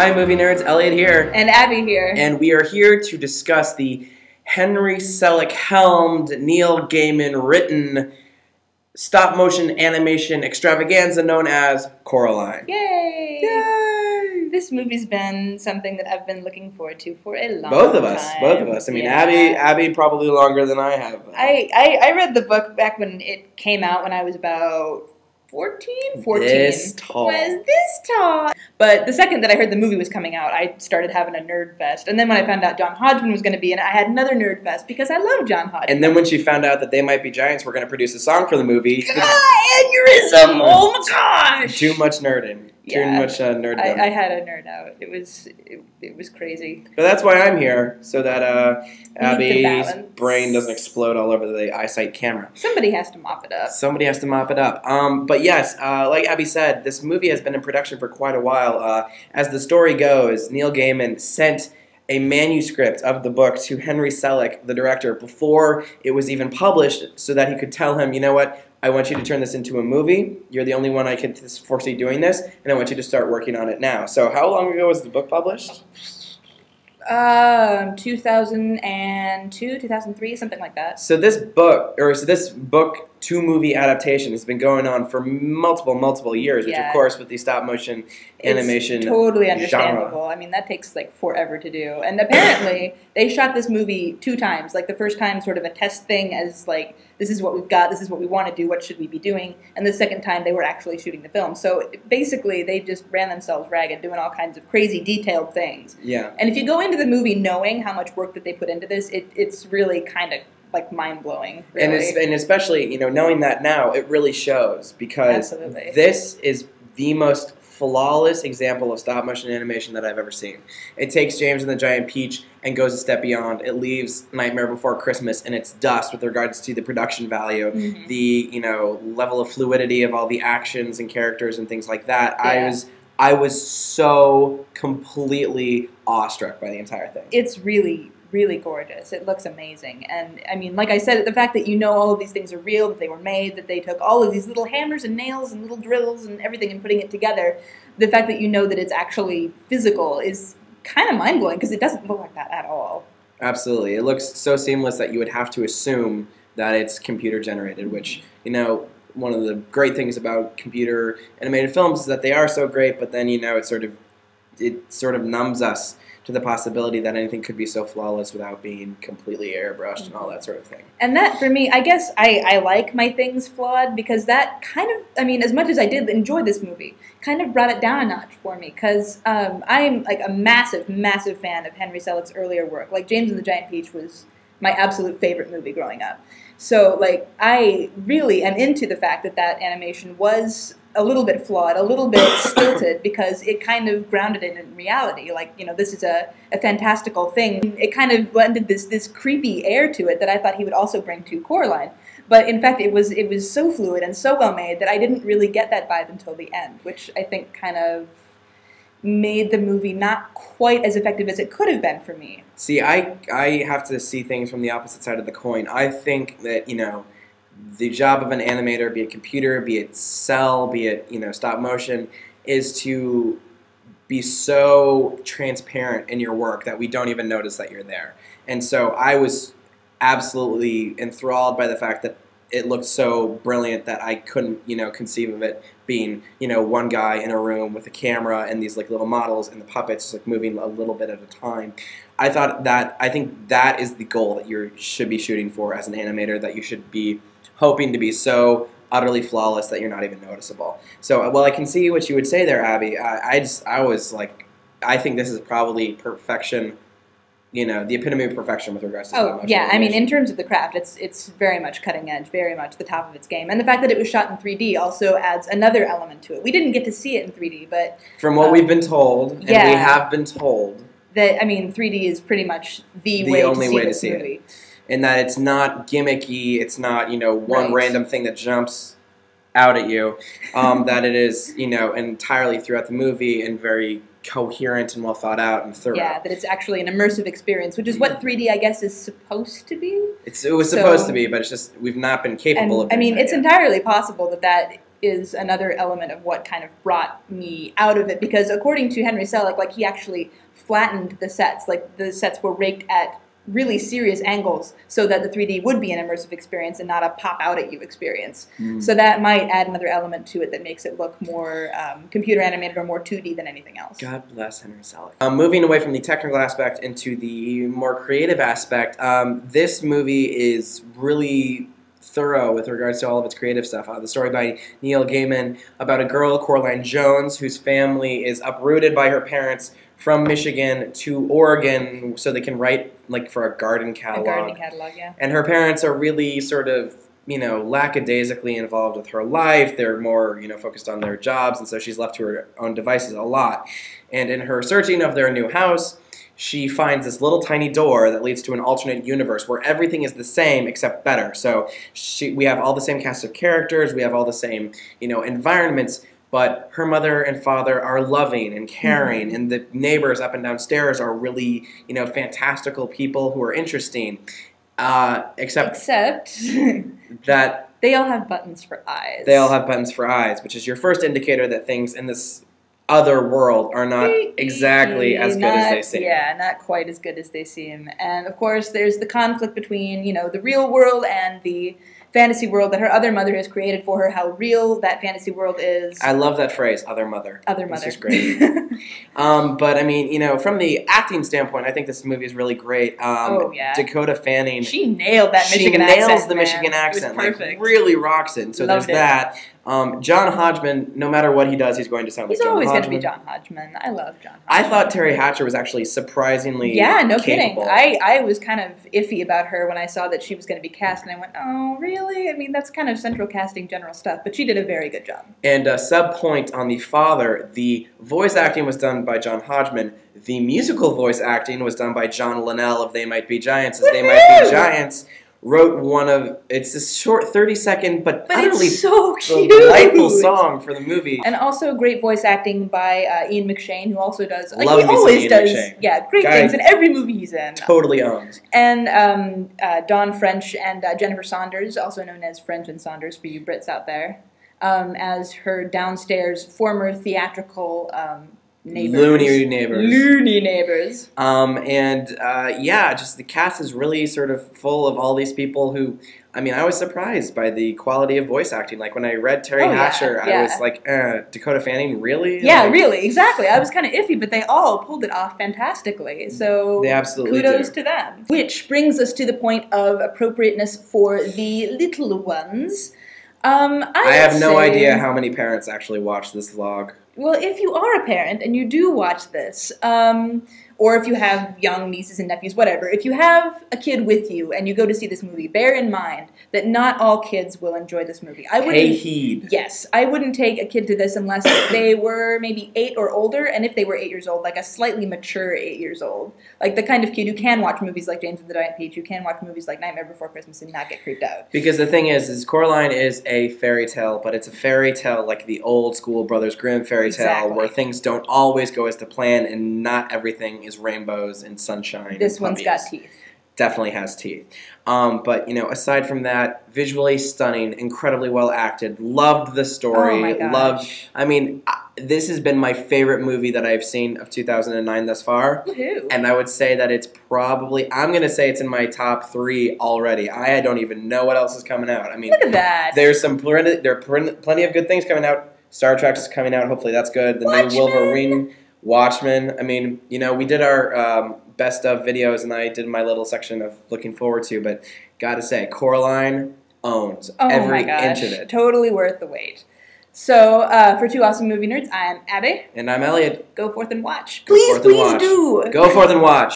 Hi, movie nerds. Elliot here. And Abby here. And we are here to discuss the Henry Selick helmed, Neil Gaiman written stop-motion animation extravaganza known as Coraline. Yay! Yay! This movie's been something that I've been looking forward to for a long time. Both of us. I mean, yeah. Abby probably longer than I have. I read the book back when it came out when I was about 14? This tall. Was this tall. But the second that I heard the movie was coming out, I started having a nerd fest. And then when I found out John Hodgman was going to be in it, I had another nerd fest because I love John Hodgman. And then when she found out that They Might Be Giants were going to produce a song for the movie... Aneurysm! Oh my gosh! Too much nerding. Yeah. Too much nerddom. I had a nerd out. It was crazy. But that's why I'm here, so that Abby's brain doesn't explode all over the eyesight camera. Somebody has to mop it up. Somebody has to mop it up. But yes, like Abby said, this movie has been in production for quite a while. As the story goes, Neil Gaiman sent a manuscript of the book to Henry Selick, the director, before it was even published, so that he could tell him, you know what, I want you to turn this into a movie. You're the only one I can foresee doing this, and I want you to start working on it now. So how long ago was the book published? 2002, 2003, something like that. So this book to movie adaptation has been going on for multiple years, which of course with the stop motion animation it's totally understandable. genre. I mean, that takes like forever to do. And apparently they shot this movie 2 times. Like the first time sort of a test thing as like, this is what we've got, this is what we want to do, what should we be doing? And the second time they were actually shooting the film. So basically they just ran themselves ragged doing all kinds of crazy detailed things. Yeah. And if you go into the movie knowing how much work that they put into this, it's really kind of like mind-blowing, really. And especially, you know, knowing that now, it really shows, because Absolutely. This is the most flawless example of stop-motion animation that I've ever seen. It takes James and the Giant Peach and goes a step beyond. It leaves Nightmare Before Christmas in its dust with regards to the production value, the, you know, level of fluidity of all the actions and characters and things like that. Yeah. I was so completely awestruck by the entire thing. It's really gorgeous. It looks amazing. And, I mean, like I said, the fact that you know all of these things are real, that they were made, that they took all of these little hammers and nails and little drills and everything and putting it together, the fact that you know that it's actually physical is kind of mind-blowing because it doesn't look like that at all. Absolutely. It looks so seamless that you would have to assume that it's computer-generated, which, you know, one of the great things about computer animated films is that they are so great, but then, you know, it sort of numbs us to the possibility that anything could be so flawless without being completely airbrushed and all that sort of thing. And that, for me, I guess I like my things flawed because that kind of, I mean, as much as I did enjoy this movie, kind of brought it down a notch for me because I'm like a massive fan of Henry Selick's earlier work. Like James and the Giant Peach was my absolute favorite movie growing up. So, like, I really am into the fact that animation was a little bit flawed, a little bit stilted, because it kind of grounded it in reality. Like, you know, this is a fantastical thing. It kind of blended this creepy air to it that I thought he would also bring to Coraline. But in fact, it was so fluid and so well made that I didn't really get that vibe until the end, which I think kind of made the movie not quite as effective as it could have been for me. See, I have to see things from the opposite side of the coin. I think that, you know, the job of an animator, be it computer, be it cell, be it, you know, stop motion, is to be so transparent in your work that we don't even notice that you're there. And so I was absolutely enthralled by the fact that it looked so brilliant that I couldn't, you know, conceive of it being, you know, one guy in a room with a camera and these like little models and the puppets like moving a little bit at a time. I think that is the goal that you should be shooting for as an animator, that you should be hoping to be so utterly flawless that you're not even noticeable. So, well, I can see what you would say there, Abby. I was like, I think this is probably perfection, you know, the epitome of perfection with regards to stop motion yeah, animation. I mean, in terms of the craft, it's very much cutting edge, very much the top of its game. And the fact that it was shot in 3D also adds another element to it. We didn't get to see it in 3D, but... From what we've been told, and we have been told... that, I mean, 3D is pretty much the only way to see this movie. In that it's not gimmicky, it's not, you know, one random thing that jumps out at you, that it is, you know, entirely throughout the movie and very coherent and well thought out and thorough. Yeah, that it's actually an immersive experience, which is what 3D, I guess, is supposed to be. It was supposed to be, but it's just we've not been capable of doing I mean, that it's yet. entirely possible that that is another element of what kind of brought me out of it, because according to Henry Selick, like, he actually flattened the sets. Like, the sets were raked at really serious angles so that the 3D would be an immersive experience and not a pop-out-at-you experience. So that might add another element to it that makes it look more computer-animated or more 2D than anything else. God bless Henry Selick. Moving away from the technical aspect into the more creative aspect, this movie is really thorough with regards to all of its creative stuff. The story by Neil Gaiman about a girl, Coraline Jones, whose family is uprooted by her parents from Michigan to Oregon so they can write, like, for a garden catalog. A gardening catalog, yeah. And her parents are really sort of, lackadaisically involved with her life. They're more, focused on their jobs, and so she's left to her own devices a lot. And in her searching of their new house, she finds this little tiny door that leads to an alternate universe where everything is the same except better. So we have all the same cast of characters, we have all the same, environments, but her mother and father are loving and caring, and the neighbors up and downstairs are really, fantastical people who are interesting. Except that they all have buttons for eyes. They all have buttons for eyes, which is your first indicator that things in this other world are not exactly as good as they seem. Yeah, not quite as good as they seem. And of course, there's the conflict between, the real world and the fantasy world that her other mother has created for her, how real that fantasy world is. I love that phrase, other mother. Other mother. This is great. But I mean, from the acting standpoint, I think this movie is really great. Oh, yeah. Dakota Fanning. She nailed that Michigan accent. She nails the man. Michigan accent. It was perfect. Like, really rocks it. And so Loved there's that. John Hodgman, no matter what he does, he's going to sound like John Hodgman. He's always going to be John Hodgman. I love John Hodgman. I thought Terry Hatcher was actually surprisingly no capable. kidding. I was kind of iffy about her when I saw that she was going to be cast, and I went, oh, really? I mean, that's kind of central casting general stuff, but she did a very good job. And sub-point on the father, the voice acting was done by John Hodgman. The musical voice acting was done by John Linnell of They Might Be Giants, as They Might Be Giants wrote one of, it's a short 30-second but utterly it's so cute. Delightful song for the movie. And also great voice acting by Ian McShane, who also does, he always does, McShane. Great things in every movie he's in. Totally owns. And Dawn French and Jennifer Saunders, also known as French and Saunders for you Brits out there, as her downstairs former theatrical neighbors. Loony neighbors. Loony neighbors. Just the cast is really sort of full of all these people who, I mean, I was surprised by the quality of voice acting. Like, when I read Terry Hatcher, I was like, Dakota Fanning, really? Yeah, really, exactly. I was kind of iffy, but they all pulled it off fantastically. So they absolutely kudos to them. Which brings us to the point of appropriateness for the little ones. I have no idea how many parents actually watch this vlog. Well, if you are a parent and you do watch this, or if you have young nieces and nephews, whatever, if you have a kid with you and you go to see this movie, bear in mind that not all kids will enjoy this movie. Pay heed. Yes, I wouldn't take a kid to this unless they were maybe 8 or older, and if they were 8 years old, like a slightly mature 8 years old. Like the kind of kid who can watch movies like James and the Giant Peach, who can watch movies like Nightmare Before Christmas and not get creeped out. Because the thing is Coraline is a fairy tale, but it's a fairy tale like the old school Brothers Grimm fairy tale, where things don't always go as to plan and not everything is rainbows and sunshine. This one's got teeth. Definitely has teeth. But, aside from that, visually stunning, incredibly well acted, loved the story. Oh my gosh. This has been my favorite movie that I've seen of 2009 thus far. Woohoo. And I would say that it's probably, I'm going to say it's in my top 3 already. I don't even know what else is coming out. I mean, look at that. There are plenty of good things coming out. Star Trek's coming out. Hopefully that's good. The new Wolverine, Watchmen. I mean, we did our best of videos, and I did my little section of looking forward to, but gotta say, Coraline owns every inch of it. Totally worth the wait. So, for Two Awesome Movie Nerds, I'm Abby. And I'm Elliot. Go forth and watch. Please do. Go forth and watch.